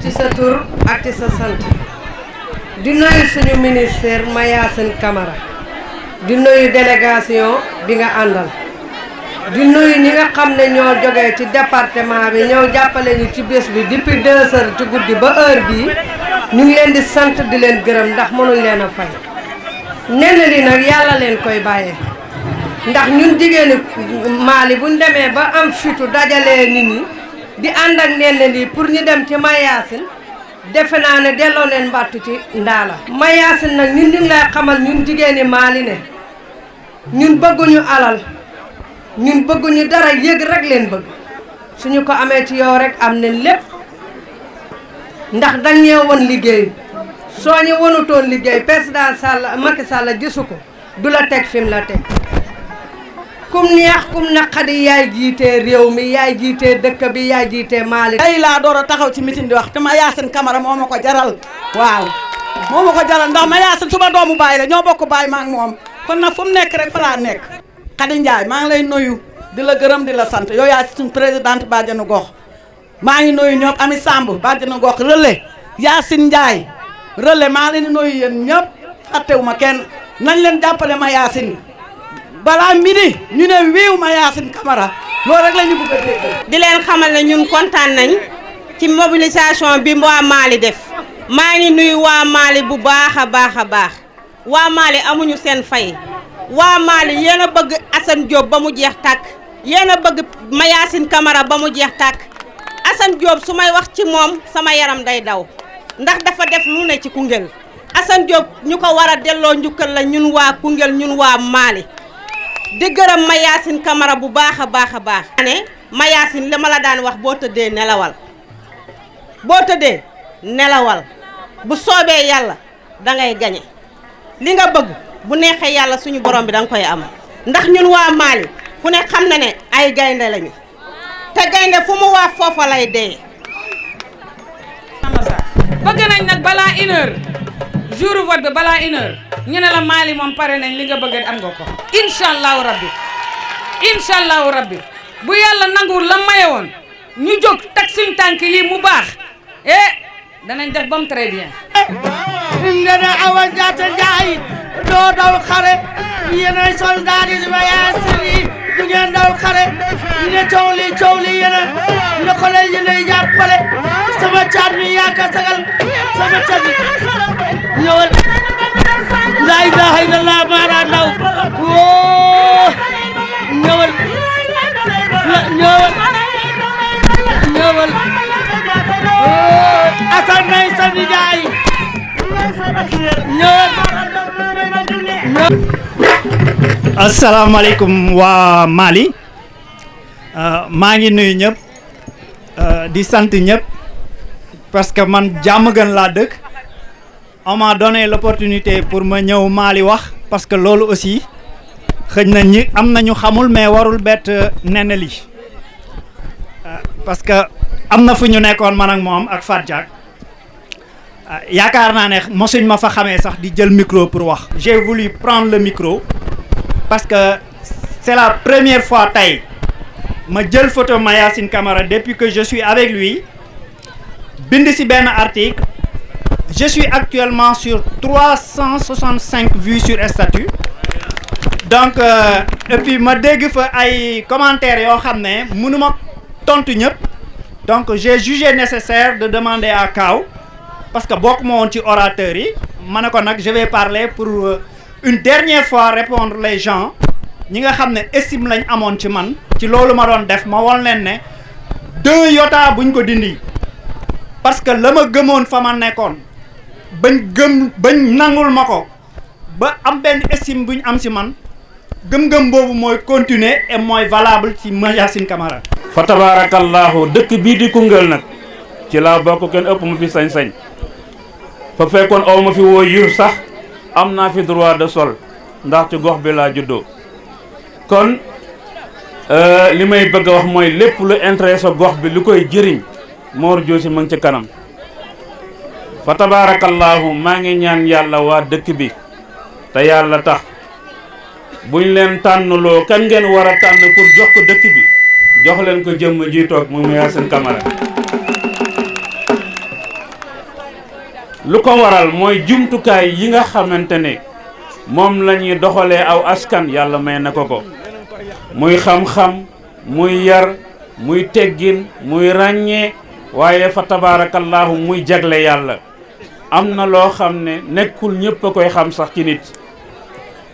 ci sa tur ak ci sa sant di nuyu suñu ministère Mayacine Camara di nuyu délégation bi nga àndal di nuyu ñi nga xam ne ñoo jógee ci département bi ñëw jàppale ñu ci bés bi depuis 2 heures ci guddi ba heure bii ñu ngi leen di sant di leen gërëm ndax mënuñ leen a fay nenn li nag yàlla leen koy bàyyee ndax ñun jigéeni Mali buñ demee ba am fitu dajalee nit ñi di ànd ak nenn lii pour ñu dem ci Mayacine defe naa ne delloo leen mbattu ci ndaala Mayacine nag ñun ñu ngi lay xamal ñun jigéeni Mali ne ñun bëgguñu alal ñun bëgguñu dara yëg rek leen bëgg suñu ko amee ci yow rek am nañ lépp ndax dañ ñee woon liggéey soo ñu wonutoon liggéey président Sall Macky Sall gisu ko du la teg fi mu la teg kum neex kum naqadi yaay jiitee réew mi yaay jiitee dëkk bi yaay jiitee Mali. tey laa door a taxaw ci meeting di wax te Mayacine Camara moo ma ko jaral waaw moo ma ko jaral ndax Mayacine suma doomu baay la ñoo bokk baay ma ak moom kon nag fu mu nekk rek fa laa nekk. Khady Ndiaye maa ngi lay nuyu di la gërëm di la sant yow yaa suñu présidente bàjjenu gox maa ngi nuyu ñoom Ami Samb bàjjenu gox relais Yacine Ndiaye relais maa leen di nuyu yéen ñëpp fàttewuma kenn nañ leen jàppale Mayacine balaa midi ñu ne wiiw Mayacine Camara loolu rek la ñu bëgg a dégg. di leen xamal ne ñun kontaan nañ ci mobilisation bi waa Mali def maa ngi nuyu waa Mali bu baax a baax a baax waa Mali amuñu seen fay waa Mali yéen a bëgg Assane Diop ba mu jeex tàkk yéen a bëgg Mayacine Camara ba mu jeex tàkk Assane Diop su may wax ci moom sama yaram day daw ndax dafa def lu ne ci Koungheul Assane Diop ñu ko war a delloo njukkal la ñun waa Koungheul ñun waa Mali di gërëm Mayacine Camara bu baax a baax a baax. ne Mayacine li ma la daan wax boo tëddee nelawal bu soobee yàlla dangay gañe li nga bëgg bu neexee yàlla suñu borom bi danga koy am ndax ñun waa Mali ku ne xam na ne ay gaynde lañu te gaynde fu mu waa foofa lay dee. bëgg nañ nag balaa 1 heure jour vote bi balaa 1 heure ñu ne la Mali moom pare nañ li nga bëgg am nga ko incha allahu rabbi bu yàlla nanguwul la maye woon ñu jóg teg suñ tànk yi mu baax danañ def ba mu très bien. nga ne Awa Diatta Ndiaye doo daw xare yéenay soldat yi Mayacine yi du ngeen daw xare ñu ne coow li yéen ne ko leen yéenay jàppale sama caat mi yaakaar sagal sama caat mi ñëwal la ilaha illallah asalaamaaleykum waa Mali maa ngi nuyu ñëpp di sant ñëpp parce que man Diamaguène laa dëkk on m'a donné l'opportunité pour ma ñëw Mali wax parce que loolu aussi xëj na ñi am na ñu xamul mais warul bett Néné Ly parce que am na fu ñu nekkoon man ak moom ak Fat Diack yaakaar naa ne mosuñ ma fa xamee sax di jël micro pour wax. J'ai voulu prendre le micro parce que c'est la première fois tey ma jël photo Mayacine Camara depuis que je suis avec lui bind ci benn article je suis actuellement sur 365 vues sur statut donc et puis ma dégg fa ay commentaires yoo xam ne mënuma tontu ñëpp donc j'ai jugé nécessaire de demander à Kaaw parce que bokk ma woon ci orateurs yi ma ne ko nag je vais parler pour une dernière fois répondre les gens ñi nga xam ne estime lañ amoon ci man ci loolu ma doon def ma won leen ne 2 iota buñ ko dindi parce que la ma gëmoon fa ma nekkoon bañ nangul ma ko ba am benn estime buñ am ci man gëm-gëm boobu mooy continuer et mooy valable ci Mayacine Camara. fa tabarakallahu dëkk bii di Koungheul nag ci laa bokk kenn ëpp ma fi sañ-sañ fa fekkoon aw ma fi woo yur sax am naa fi droit de sol ndax ci gox bi laa juddoo kon li may bëgg a wax mooy lépp lu intéressé gox bi lu koy jëriñ Mor Diossi ma ngi ci kanam fa tabarakallahu maa ngi ñaan yàlla waa dëkk bi te yàlla tax buñ leen tànnloo kan ngeen war a tànn pour jox ko dëkk bi jox leen ko jëmm ji toog mu Mayacine Camara lu ko waral mooy jumtukaay yi nga xamante ne moom la ñuy doxalee aw askan yàlla may na ko ko muy xam-xam muy yar muy teggin muy ràññee waaye fa tabarakallahu muy jagle yàlla am na loo xam ne nekkul ñëpp a koy xam sax ci nit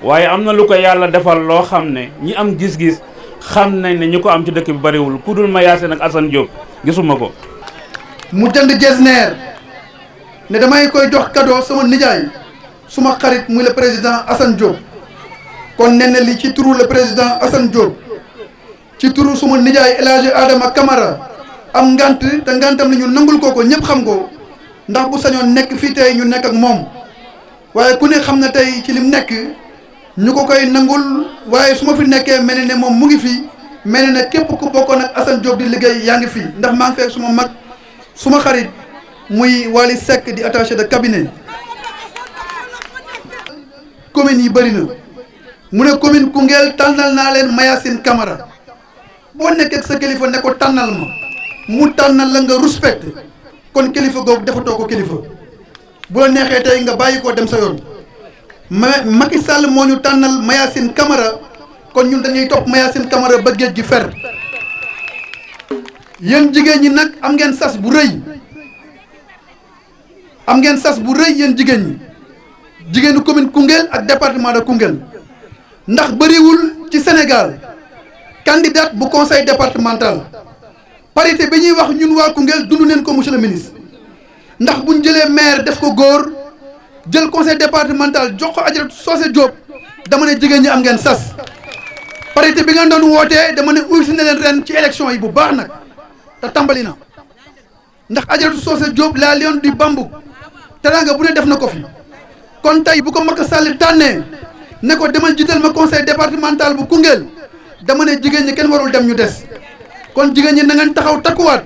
waaye am na lu ko yàlla defal loo xam ne ñi am gis-gis xam nañ ne ñu ko am ci dëkk bi bariwul ku dul Mayacine ak Assane Diop gisuma ko mu jënd jesneer ne damay koy jox cadeau sama nijaay suma xarit muy le président Assane Diop kon Néné Ly ci turu le président Assane Diop ci turu suma nijaay El Hadji Adama Camara am ngant te ngantam li ñu nangul ko ñëpp xam ko ndax bu sañoon nekk fii tey ñu nekk ak moom waaye ku ne xam na tey ci lim nekk ñu ko koy nangul waaye su ma fi nekkee mel ne moom mu ngi fi mel ne képp ku bokkoon ak Assane Diop di liggéey yaa ngi fi ndax maa ngi fekk suma mag suma xarit muy Wally Seck di attaché de cabinet communes yi bëri na mu ne commune Koungheul tànnal naa leen Mayacine Camara boo nekkee ak sa kilifa ne ko tànnal ma mu tànnal la nga respecté kon kilifa googu defatoo ko kilifa bu la neexee tey nga bàyyi ko dem sa yoon Macky Sall moo ñu tànnal Mayacine Camara kon ñun dañuy topp Mayacine Camara ba géej gi fer yéen jigéen ñi nag am ngeen sas bu rëy am ngeen sas bu rëy yéen jigéen ñi jigéenu commune Koungheul ak département de Koungheul ndax bëriwul ci Sénégal candidat bu conseil départemental parité bi ñuy wax ñun waa Koungheul dund neen ko monsieur le ministre ndax buñ jëlee maire def ko góor jël conseil départemental jox ko Adjaratou Socé Diop dama ne jigéen ñi am ngeen sas parité bi ngeen doon wootee dama ne uysi na leen ren ci élection yi bu baax nag te tàmbali na ndax Adjaratou Socé Diop la lion du Bambouck teranga bu ne def na ko fi kon tey bu ko Macky Sall tànnee ne ko demal jiital ma conseil départemental bu Koungheul dama ne jigéen ñi kenn warul dem ñu des kon jigéen ñi na ngeen taxaw takkuwaat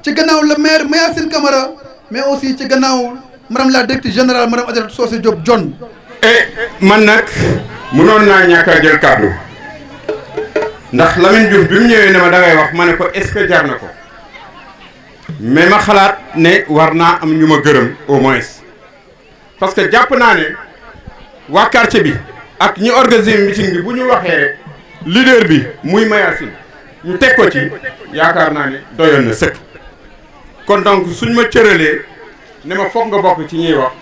ci gannaaw le maire Mayacine Camara mais aussi ci gannaaw madame la directrice générale madame Adjaratou Socé Diop John. man nag mënoon naa ñàkk a jël kàddu ndax Lamine Diouf bi mu ñëwee ne ma da ngay wax ma ne ko est-ce que jar na ko mais ma xalaat ne war naa am ñu ma gërëm au moins parce que jàpp naa ne waa quartier bi ak ñi organiser meeting bi bu ñu waxee rek leader bi muy Mayacine ñu teg ko ci yaakaar naa ne doyoon na sëkk kon donc suñ ma cëralee ne ma foog nga bokk ci ñuy wax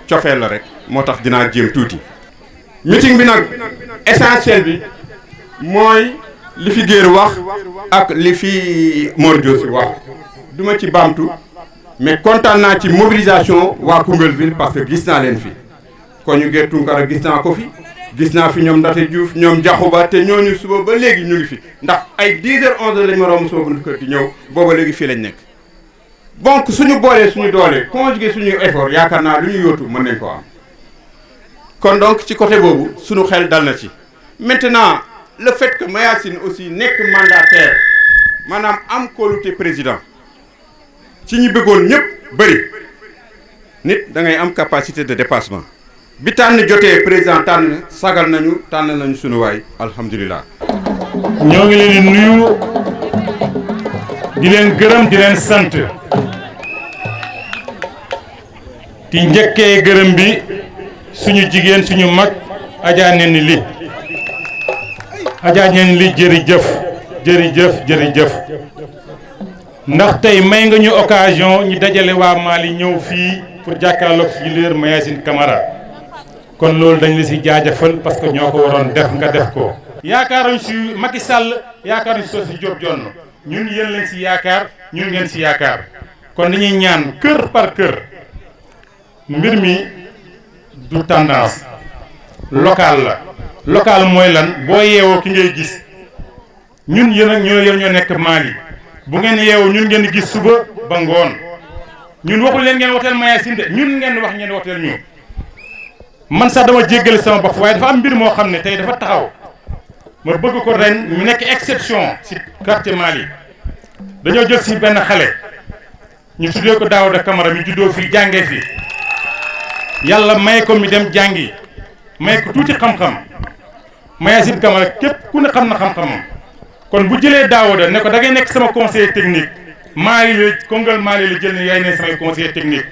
cofeel la rek moo tax dinaa jéem tuuti. meeting bi nag essentiel bi mooy li fi géer wax ak li fi Mor Diossi wax duma ci baamtu mais kontaan naa ci mobilisation waa Koungheul ville parce que gis naa leen fi kon ñu Gueye Tunkara gis naa ko fi gis naa fi ñoom Ndate Diouf ñoom Diakhouba te ñooñu suba ba léegi ñu ngi fi ndax ay 10h 11h lañ ma romb sama buntu kër di ñëw booba léegi fii lañ nekk donc suñu boolee suñu doole conjuguer suñu effort yaakaar naa lu ñu yóotu mën nañ ko am kon donc ci côté boobu suñu xel dal na ci maintenant le fait que Mayacine aussi nekk mandataire maanaam am kóolute président ci ñi bëggoon ñëpp bëri nit da ngay am capacité de dépassement bi tànn jotee président tànn sagal nañu tànn nañu sunu waay alhamdulilah. ñoo ngi leen di nuyu di leen gërëm di leen sant di njëkkee gërëm bi suñu jigéen suñu mag Adja Néné Ly Adja Néné Ly jërëjëf jërëjëf jërëjëf ndax tey may nga ñu occasion ñu dajale waa Mali ñëw fii pour jàkkaarloog suñu leader Mayacine Camara kon loolu dañ la si jaajëfal parce que ñoo ko waroon def nga def ko. yaakaaruñ si Macky Sall yaakaaruñ si Sophie Diop Dione ñun yéen lañ si yaakaar ñun ngeen si yaakaar kon dañuy ñaan kër par kër mbir mi du tendance local la. local mooy lan boo yeewoo ki ngay gis ñun yéen ak ñoo nekk Mali bu ngeen yeewoo ñun ngeen gis suba ba ngoon ñun waxul leen ngeen woteel Mayacine de ñun ngeen wax ngeen woteel ñu. man sax dama jéggale sama bopp waaye dafa am mbir moo xam ne tey dafa taxaw ma bëgg ko ren ñu nekk exception ci quartier Mali dañoo jël si benn xale ñu tuddee ko Daouda Camara mi juddoo fii jàngee fii yàlla may ko mi dem jàngi may ko tuuti xam-xam Mayacine Camara képp ku ne xam na xam-xamam kon bu jëlee Daouda ne ko da ngay nekk sama conseiller technique Mali la Koungheul Mali la jël ne yaay ne samay conseiller technique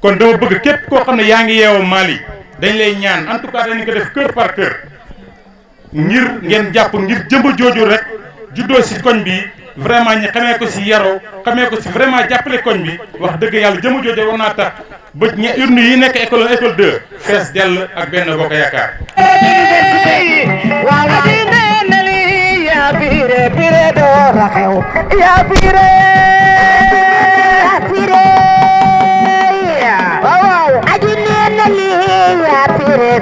kon dama bëgg képp koo xam ne yaa ngi yeewoo Mali dañ lay ñaan en tout cas dañu ko def kër par kër ngir ngeen jàpp ngir jëmba jooju rek juddoo si koñ bi vraiment ñi xamee ko si yaroo xamee ko si vraiment jàppale koñ bi wax dëgg yàlla jëmba jooju war naa tax ba urne yi nekk école 2 fees dell ak benn bokk yaakaar.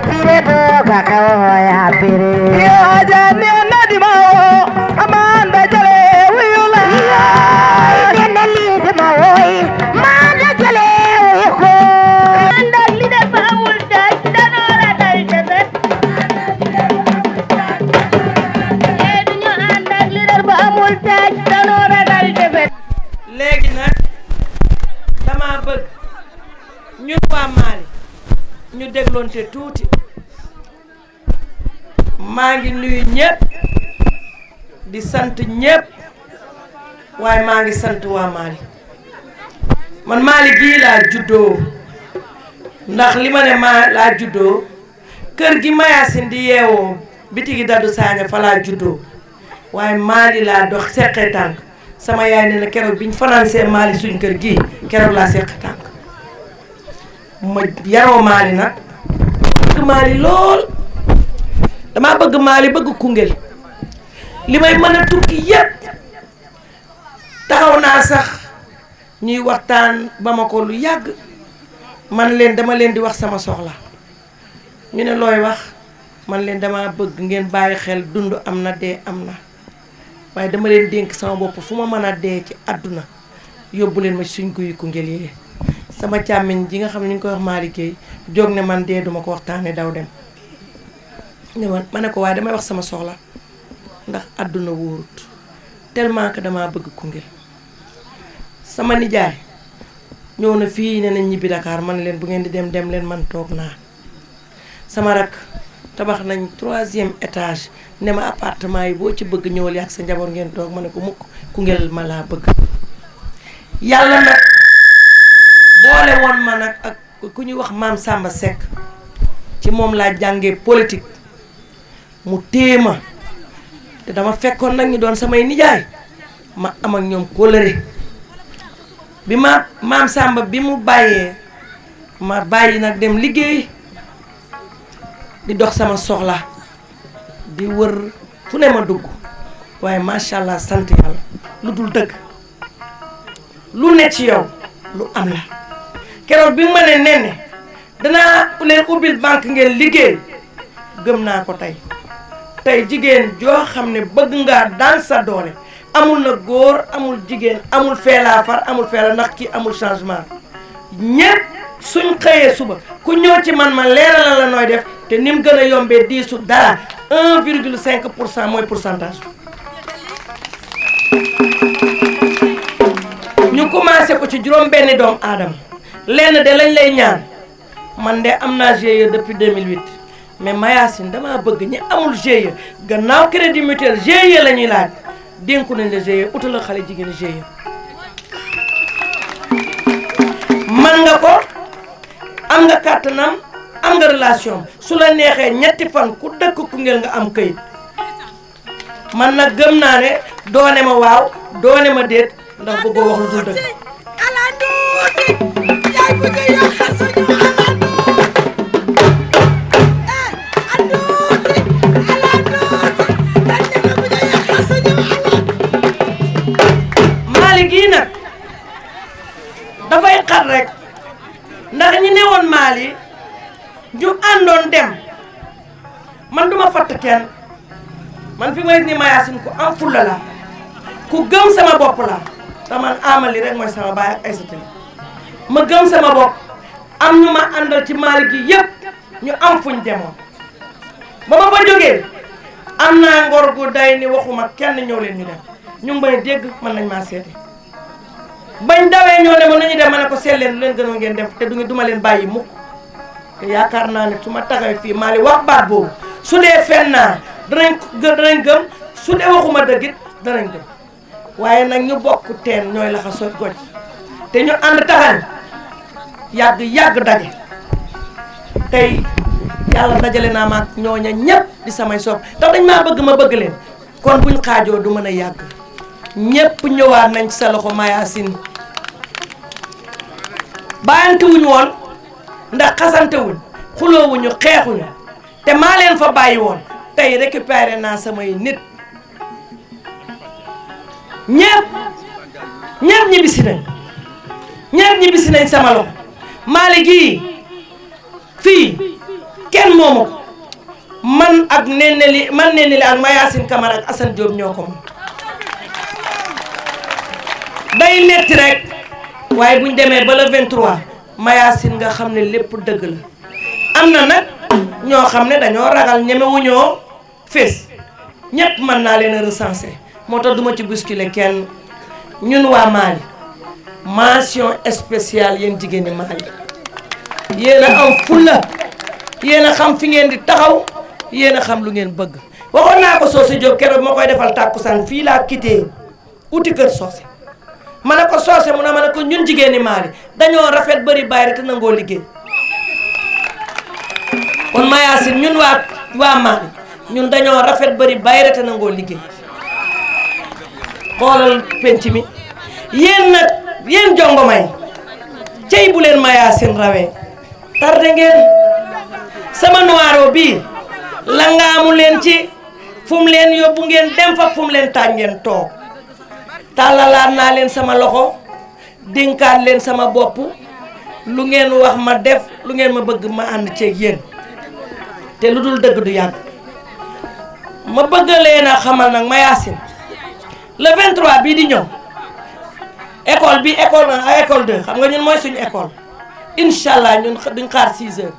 pire boga kawaya pire ya jani nadi mao amanda jale wiyula ya nali de mao manda jale ko anda lide baul da danora dal tebet edñu anda lide baul da danora dal tebet léegi nag dama bëgg ñun waa Mali ñu dégloonte tuuti maa ngi nuyu ñëpp di sant ñëpp waaye maa ngi sant waa Mali man Mali gii laa juddoo ndax li ma ne maa laa juddoo kër gi Mayacine di yeewoo bitigi Dadou Sagna fa laa juddoo waaye Mali laa dox seqee tànk sama yaay ne na keroog biñ fanaanse Mali suñ kër gii keroog laa seqee tànk ma yaroo Mali nag bëgg Mali lool dama bëgg Mali bëgg Koungheul li may mën a tukki yépp taxaw naa sax ñuy waxtaan Bamako lu yàgg man leen dama leen di wax sama soxla ñu ne looy wax man leen dama bëgg ngeen bàyyi xel dund am na dee am na waaye dama leen dénk sama bopp fu ma mën a dee ci àdduna yóbbu leen ma suñ guy Koungheul yi sama càmmiñ ji nga xam ne ñu ngi koy wax Malick Gueye jóg ne man dee duma ko waxtaane daw dem ne ma ne ko waaye damay wax sama soxla ndax àdduna wóorut tellement que damaa bëgg Koungheul sama nijaay ñëw na fii ne nañ ñibbi Dakar man leen bu ngeen di dem dem leen man toog naa sama rak tabax nañ 3e étage ne ma appartement yi boo ci bëgg ñëwal ak sa njaboot ngeen toog ma ne ko mukk Koungheul ma laa bëgg yàlla nag boole woon ma nag ak ku ñuy wax maam Samba Seck ci moom laa jàngee politique mu téema te dama fekkoon nag ñu doon samay nijaay ma am ak ñoom kóllëre bi maam Samba bi mu bàyyee ma bàyyi nag dem liggéey di dox sama soxla di wër fu ne ma dugg waaye macha allah sant yàlla lu dul dëgg lu ne ci yow lu am la keroog bi ma ne Néné danaa leen ubbil banque ngeen liggéey gëm naa ko tey jigéen joo xam ne bëgg ngaa daan sa doole amul na góor amul jigéen amul feelaa far amul feela ndax kii amul changement ñépp suñ xëyee suba ku ñëw ci man ma leeralal la nooy def te ni mu gën a yombee diisu dara 1,5% mooy pourcentage ñu commencé ko ci juróom benni doom aadama lenn de lañ lay ñaan man de am naa GIE depuis 2008 mais Mayacine dama bëgg ñi amul GIE gannaaw crédit mutuel GIE la ñuy laaj dénku nañ la GIE utal xale jigéen GIE man nga ko am nga kàttanam am nga relation su la neexee ñetti fan ku dëkk Koungheul nga am këyit man nag gëm naa ne doone ma waaw doone ma déet ndax bëggoo wax lu dul dëgg Mali gii nag dafay xat rek ndax ñi newoon Mali ñu àndoon dem man duma fatt kenn man fi may ni Mayacine ku am fulla la ku gëm sama bopp la te man amali rek mooy sama baay ak Aïssatou ma gëm sama bopp am ñu ma àndal ci Mali gi yëpp ñu am fuñ demoon ba ma fa jógee am naa ngor gu day ni waxuma kenn ñëw leen ñu dem ñu ngi may dégg mën nañ maa seeti bañ dawee ñoo ne ma nañu dem ma ne ko seet leen lu leen gënoon ngeen def te duma leen bàyyi mukk te yaakaar naa ne su ma taxawee fii Mali wax baat boobu su dee fen naa danañ gëm su dee waxuma dëgg it danañ gëm waaye nag ñu bokk teen ñooy laxa soj goj te ñu ànd taxañ yàgg daje tey yàlla dajale naa ma ak ñooña ñëpp di samay sopp tax dañ maa bëgg ma bëgg leen kon buñ xaajoo du mën a yàgg ñëpp ñëwaat nañ ci sa loxo Mayacine bàyyantewuñ woon ndax xasantewuñ xuloowuñu xeexuñu te maa leen fa bàyyi woon tey récupéré naa samay nit ñëpp ñibbisi nañ sama loxo Mali gii fii kenn moomu ko man Néné Ly ak Mayacine Camara ak Assane Diop ñoo ko moom day metti rek waaye buñ demee ba le 23 Mayacine nga xam ne lépp dëgg la am na nag ñoo xam ne dañoo ragal ñemewuñoo fees ñëpp mën naa leen a recenser moo tax duma ci bousculer kenn ñun waa Mali mention spéciale yéen jigéen ñi Mali yéen a am fulla yéen a xam fi ngeen di taxaw yéen a xam lu ngeen bëgg waxoon naa ko Socé Diop keroog ma koy defal tàkkusaan fii laa quitté uti kër Socé ma ne ko Socé mu ne ma ne ko ñun jigéen ñi Mali dañoo rafet bëri bàyyi te nangoo liggéey kon Mayacine ñun waa Mali ñun dañoo rafet bëri bàyyi te nangoo liggéey xoolal penc mi yéen jongo may cey bu leen Mayacine rawee tardé ngeen sama noiro bii la ngaamu leen ci fu mu leen yóbbu ngeen dem fa fu mu leen taaj ngeen toog tàllalaat naa leen sama loxo dénkaat leen sama bopp lu ngeen wax ma def lu ngeen ma bëgg ma ànd ceeg yéen te lu dul dëgg du yàgg ma bëgg leen a xamal nag Mayacine le 23 bii di ñëw école bi école 2 xam nga ñun mooy suñu école incha allah ñun duñ xaar 6 heures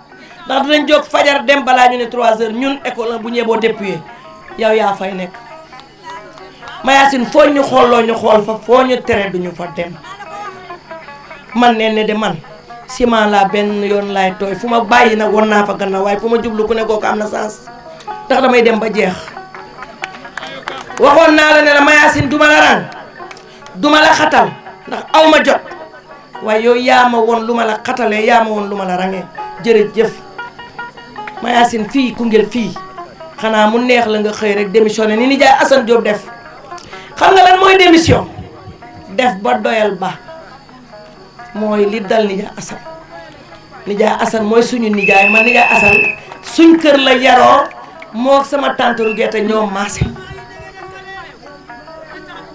ndax dinañ jóg fajar dem balaa ñu ne 3 heures ñun école bu ñëwee boo dépuyee yow yaa fay nekk Mayacine foo ñu xooloo ñu xool fa foo ñu tere duñu fa dem man Néné de man ciment laa benn yoon laay tooy fu ma bàyyi nag won naa fa gannaaw waaye fu ma jublu ku ne kooku am na sens ndax damay dem ba jeex waxoon naa la ne la Mayacine duma la rang duma la xatal ndax aw ma jot waaye yow yaa ma woon lu ma la xatalee yaa ma woon lu ma la rangee jërëjëf Mayacine fii Koungheul fii xanaa mu neex la nga xëy rek démissionné ni nijaay Assane Diop def xam nga lan mooy démission def ba doyal ba mooy li dal nijaay Assane mooy suñu nijaay man nijaay Assane suñ kër la yaroo moo sama tante Rouguette ñoo maase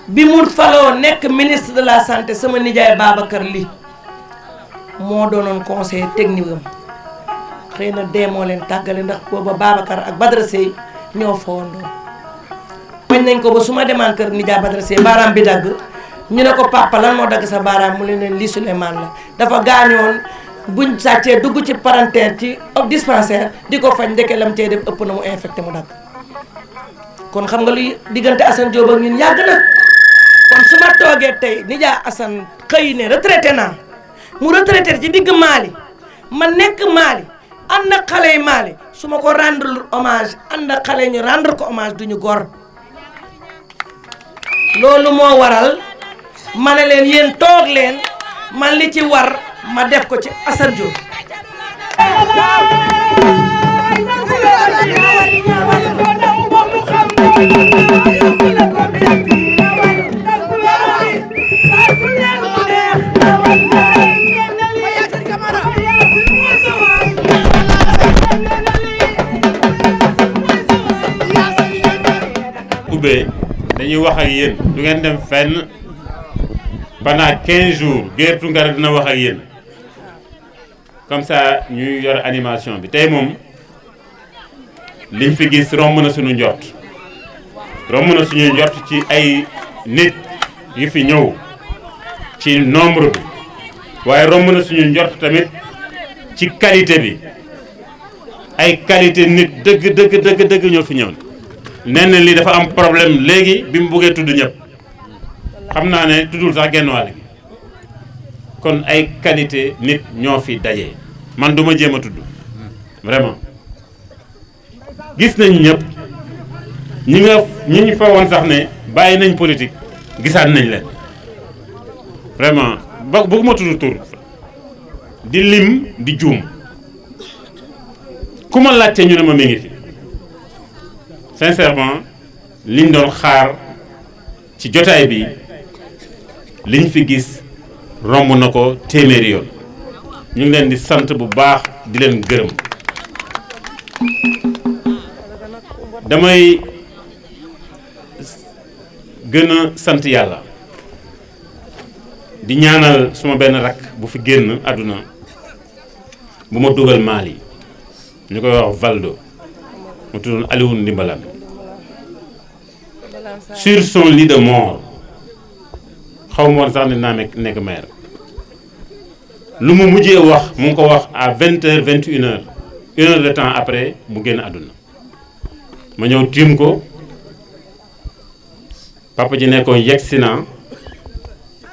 bi mu faloo nekk ministre de la santé sama nijaay Babacar Ly moo doonoon conseil technique am xëy na dee moo leen tàggale ndax booba Babacar ak Badara Sey ñoo fowandoo bañ nañ ko ba su ma demaan kër nijaay Badara Sey baaraam bi dagg ñu ne ko papa lan moo dagg sa baaraam mu leen lii Souleymane la dafa gaañoon buñ sàccee dugg ci parentère ci dispensaire di ko faj ndeke lam cee def ëpp na mu infecté mu dagg kon xam nga luy diggante Assane Diop ak ñun yàgg na kon su ma toogee tey nijaay Assane xëy ne retraité naa mu retraité ci digg Mali ma nekk Mali ànd ak xale yi Mali su ma ko rendre hommage ànd ak xale ñu rendre ko hommage duñu gor loolu moo waral ma ne leen yéen toog leen man li ci war ma def ko ci Assane Diop Oubé dañuy wax ak yéen du ngeen dem fenn pendant 15 jours Guère Tounkara dina wax ak yéen comme ça ñuy yor animation bi tey moom liñ fi gis romb na suñu njort ci ay nit yu fi ñëw ci nombre bi waaye romb na suñu njort tamit ci qualité bi ay qualité nit dëgg ñoo fi ñëw nee na lii dafa am problème léegi bi mu buggee tudd ñëpp xam naa ne tuddul sax genn wàll gi kon ay qualité nit ñoo fi daje man duma jéem a tudd vraiment gis nañ ñëpp ñi ñu fa woon sax ne bàyyi nañ politique gisaat nañ leen vraiment bëgguma tudd tur di lim di juum ku ma laajte ñu ne ma mi ngi fi sincèrement liñ doon xaar ci jotaay bi liñ fi gis romb na ko téeméeri yoon ñu ngi leen di sant bu baax di leen gërëm damay gën a sant yàlla di ñaanal suma benn rakk bu fi génn àdduna bu ma dugal Mali ñu koy wax Valdo mu tuddoon Aliou Ndimbalane sur son lit de mort xaw ma woon sax ne naa nekk maire lu mu mujjee wax mu ngi ko wax à 20h 21h une heure de temps après mu génn àdduna ma ñëw tiim ko papa ji nekkoon yegsi naa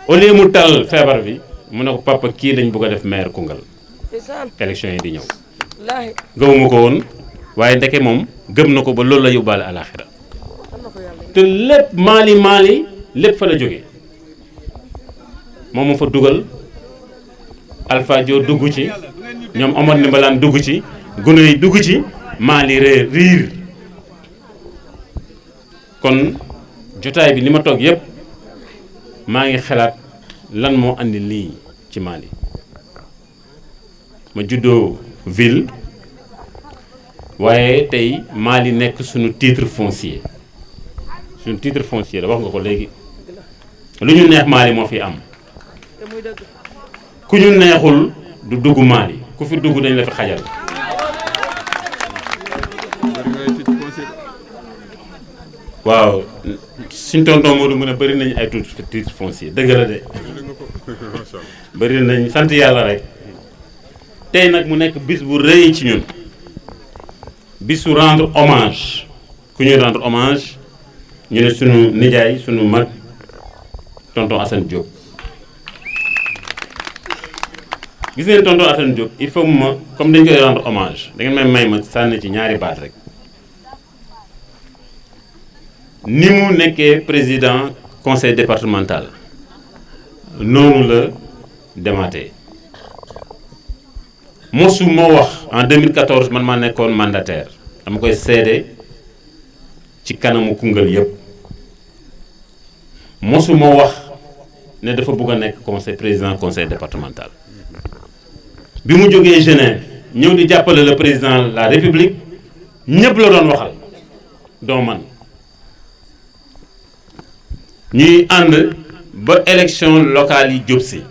au lieu mu tal feebar bi mu ne ko papa kii lañ bëgg a def maire Koungheul élection yi di ñëw gëmuma ko woon waaye ndeke moom gëm na ko ba loolu la yóbbaale alaxira te lépp Mali lépp fa la jógee moom mu fa dugal Alpha Dio dugg ci ñoom Omar Ndimbalane dugg ci gune yi dugg ci Mali riir kon jotaay bi li ma toog yépp maa ngi xalaat lan moo andi lii ci Mali ma juddoo ville waaye tey Mali nekk suñu titre foncier la wax nga ko léegi lu ñu neex Mali moo fi am ku ñu neexul du dugg Mali ku fi dugg dañ la fi xajal waaw suñ tonton Modou mu ne bëri nañ ay titre foncier dëgg la de bëri nañ sant yàlla rek tey nag mu nekk bis bu rëy ci ñun bisu rendre hommage ku ñuy rendre hommage ñu ne sunu nijaay sunu mag tonton Assane Diop gis ngeen tonton Assane Diop il faut ma comme dañ koy rendre hommage da ngeen may ma sànni ci ñaari baat rek ni mu nekkee président conseil départemental noonu la demaatee mosu moo wax en 2014 man maa nekkoon mandataire dama koy seede ci kanamu Koungheul yëpp mosu moo wax ne dafa bëgg a nekk président conseil départemental bi mu jógee Genève ñëw di jàppale le président de la république ñëpp la doon waxal doo man ñuy ànd ba élection locale yi jub si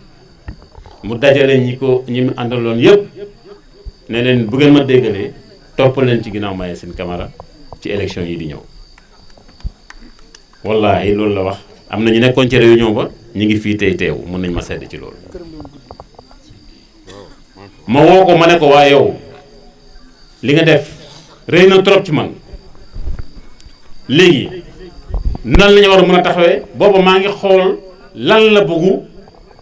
mu dajale ñi mu àndaloon yëpp ne leen bu ngeen ma déggalee topp leen ci ginnaaw Mayacine Camara ci élection yi di ñëw wallaahi loolu la wax. am na ñu nekkoon ci réunion ba ñu ngi fii tey teew mën nañ ma sedd ci loolu ma woo ko ma ne ko waa yow li nga def rëy na trop ci man léegi nan la ñu war a mën a taxawee booba maa ngi xool lan la bëggu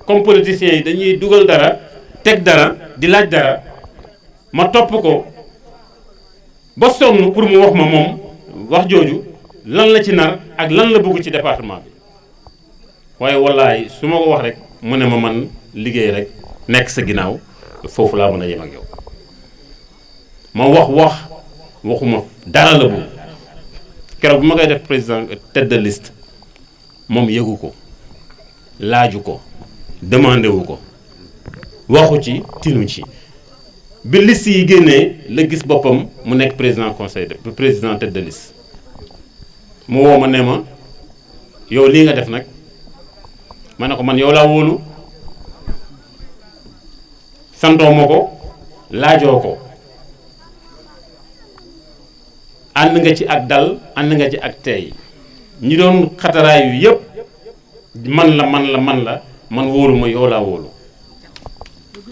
comme politiciens yi dañuy dugal dara teg dara di laaj dara ma topp ko ba sonn pour mu wax ma moom wax jooju lan la ci nar ak lan la bëgg ci département bi waaye wallaay su ma ko wax rek mu ne ma man liggéey rek nekk sa ginnaaw foofu laa mën a yem ak yow ma waxuma dara la bëgg keroog bu ma koy def président tête de liste moom yëgu ko laaju ko demandé wu ko waxu ci tinu ci bi liste yi génnee la gis boppam mu nekk président conseil de président tête de liste mu woo ma ne ma yow lii nga def nag ma ne ko man yow laa wóolu santoo ma ko laajoo ko ànd nga ci ak dal ànd nga ci ak tey ñi doon xataraayu yëpp man wóolu ma yow laa wóolu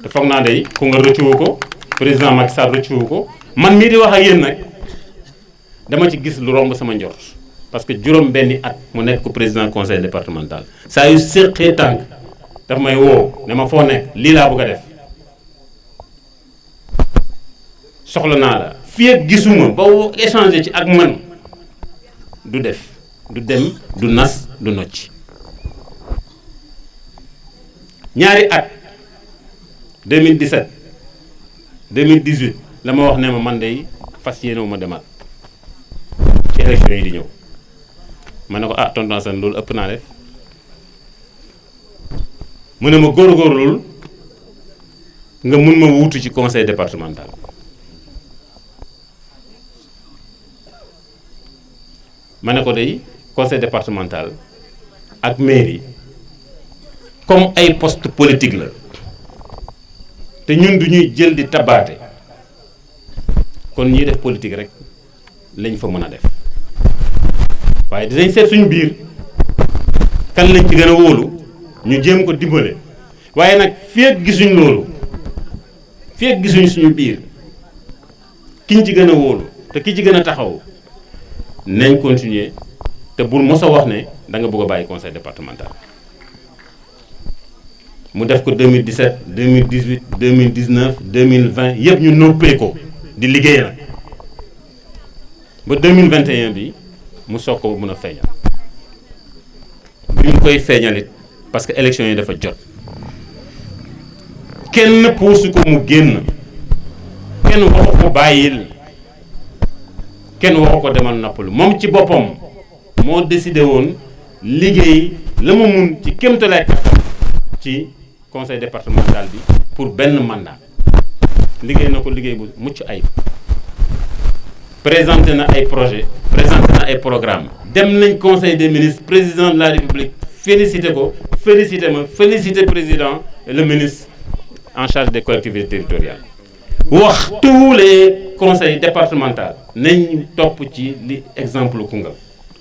te foog naa day ku nga rëccuwu ko président Macky Sall rëccuwu ko man mii di wax ak yéen nag dama ci gis lu romb sama njort parce que juróom benni at mu nekk ko président conseil départemental saa yu séqee tànk daf may woo ne ma foo nekk lii laa bëgg a def soxla naa la fii ak gisuma ba échanger ci ak man du def du dem du nas du nocc ñaari at 2017 2018 la ma wax ne ma man day fas yéene wu ma demaat ci élection yi di ñëw ma ne ko ah tonton Assane loolu ëpp naa def mu ne ma góorgóorlul nga mun ma wuutu ci conseil départemental ma ne ko day conseil départemental ak mairie comme ay poste politique la te ñun du ñuy jël di tabaate kon ñiy def politique rek lañ fa mën a def waaye dinañ seet suñu biir kan lañ ci gën a wóolu ñu jéem ko dimbale waaye nag fii ak gisuñ loolu fii ak gisuñ suñu biir kiñ ci gën a wóolu te ki ci gën a taxaw nañ continuer te bul mos a wax ne da nga bëgg a bàyyi conseil départemental mu def ko 2017 2018 2019 2020 yëpp ñu noppee ko di liggéey nag ba 2021 bi mu soog ko mën a feeñal bi mu koy feeñalit parce que élection yi dafa jot kenn puusu ko mu génn kenn waxu ko bàyyil kenn waxu ko demal noppalu moom ci boppam moo décidé woon liggéey la ma mun ci kéemtalaay ci conseil départemental bi pour benn mandat liggéey na ko liggéey bu mucc ayib présenté na ay projet présenté na ay programme dem nañ conseil des ministres président de la république félicité ko félicité ma félicité président et le ministre en charge des collectivités territoriales wax tous les conseils départementaux nañ topp ci li exemple Koungheul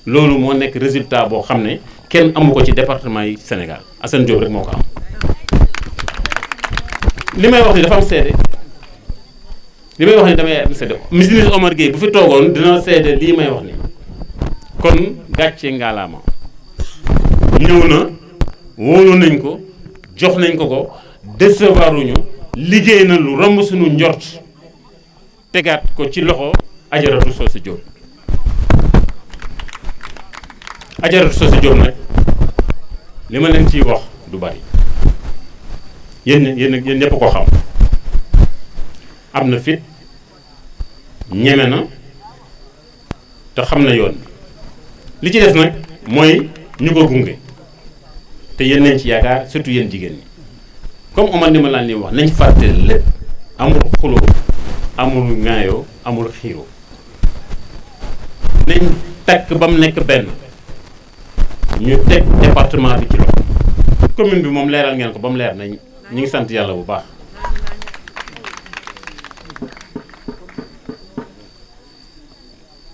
loolu moo nekk résultat boo xam ne kenn amu ko ci département yi Sénégal Assane Diop rek moo ko am li may wax ni dafa am seede li may wax ni damay am seede ministre Omar Gueye bu fi toogoon dina seede lii may wax ni kon gàcce ngaalaama ñëw na wóolu nañ ko jox nañ ko décevoir uñu liggéey na lu romb suñu njort tegaat ko ci loxo Ajaratu Socé Diop Ajaratu Socé Diop nag li ma leen ciy wax du bari yéen ñëpp ko xam am na fit ñeme na te xam na yoon li ci des nag mooy ñu ko gunge te yéen nañ ci yaakaar surtout yéen jigéen ñi comme Omar ni ma laan li wax nañ fàtte lépp amul xuloo amul ŋaayoo amul xiiroo nañ takk ba mu nekk benn ñu teg département bi ci loxo commune bi moom leeral ngeen ko ba mu leer nañ ñu ngi sant yàlla bu baax.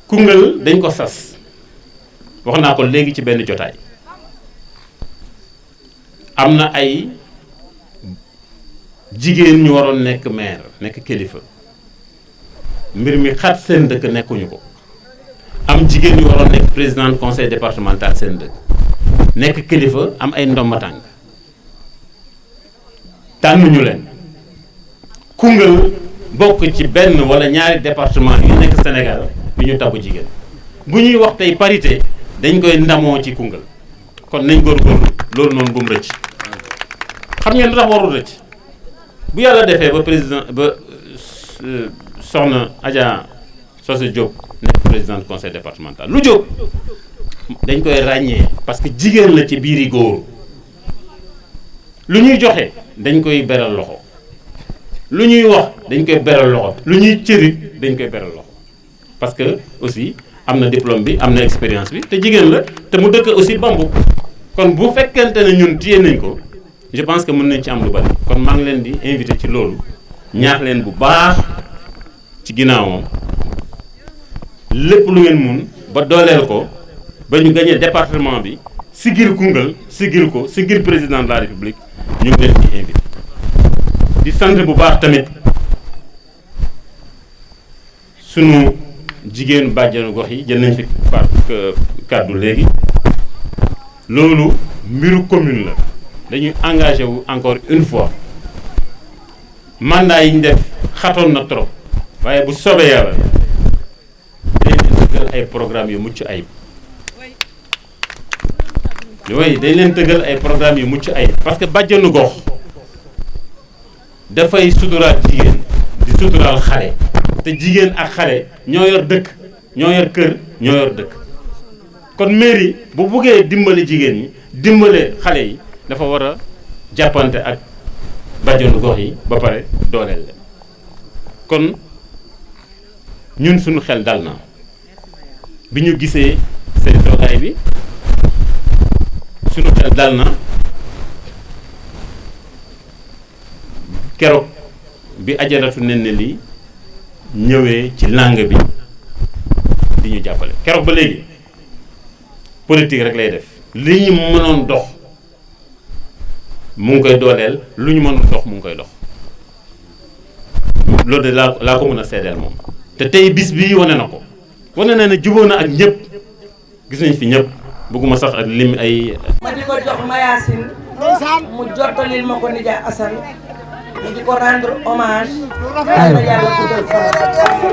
Koungheul dañ ko sas wax naa ko léegi ci benn jotaay am na ay jigéen ñu waroon nekk maire nekk kilifa mbir mi xat seen dëkk nekkuñu ko am jigéen ñu waroon nekk président conseil départemental seen dëkk nekk kilifa am ay ndomba tànk tànnuñu leen. Koungheul bokk ci benn wala ñaari département yu nekk Sénégal yu ñu tabu jigéen bu ñuy wax tey parité dañ koy ndamoo ci Koungheul kon nañ góorgóorlu loolu noonu bu mu rëcc. xam ngeen lu tax warul rëcc bu yàlla defee ba président ba soxna Adja Socé Diop nekk président conseil départemental lu jóg dañ koy ràññee parce que jigéen la ci biiri góor lu ñuy joxe dañ koy beral loxo lu ñuy wax dañ koy beral loxo lu ñuy cërit dañ koy beral loxo parce que aussi am na diplôme bi am na expérience bi te jigéen la te mu dëkk aussi Bambou kon bu fekkente ne ñun téye nañ ko je pense que mën nañ ci am lu bari kon maa ngi leen di invité ci loolu ñaax leen bu baax ci ginnaawam lépp lu ngeen mun ba dooleel ko ba ñu gagné département bi sigil Koungheul sigil ko sigil président de la république ñu ngi leen di invité di sant bu baax tamit sunu jigéen bàjjanu gox yi jël nañ fi kàddu léegi loolu mbiru commune la dañuy engagé wu encore une fois mandat yi ñu def xatoon na trop waaye bu soobee yàlla dañ leen tëggal ay programme yu mucc ayib dañ leen tëggal ay programme yu mucc ayib parce que bàjjanu gox dafay suturaal jigéen di suturaal xale te jigéen ak xale ñoo yor dëkk ñoo yor kër ñoo yor dëkk kon mairie bu buggee dimbale jigéen ñi dimbale xale yi dafa war a jàppante ak bàjjanu gox yi ba pare dooleel leen kon ñun suñu xel dal na bi ñu gisee seen toogaay bi suñu xel dal na keroog bi ajaratu nen ne lii ñëwee ci langue bi di ñu jàppale keroog ba léegi politique rek lay def li ñu mënoon dox mu ngi koy dooleel lu ñu mënoon dox mu ngi koy dox loolu de laa ko mën a seedeel moom te tey bis bii wane na ko wane na ne jubóo na ak ñëpp gis nañ fi ñëpp bëgguma sax ak lim ay. ma di ko jox Mayacine mu jottalil ma ko nijaay Assane mu di ko rendre hommage yàlla guddal fan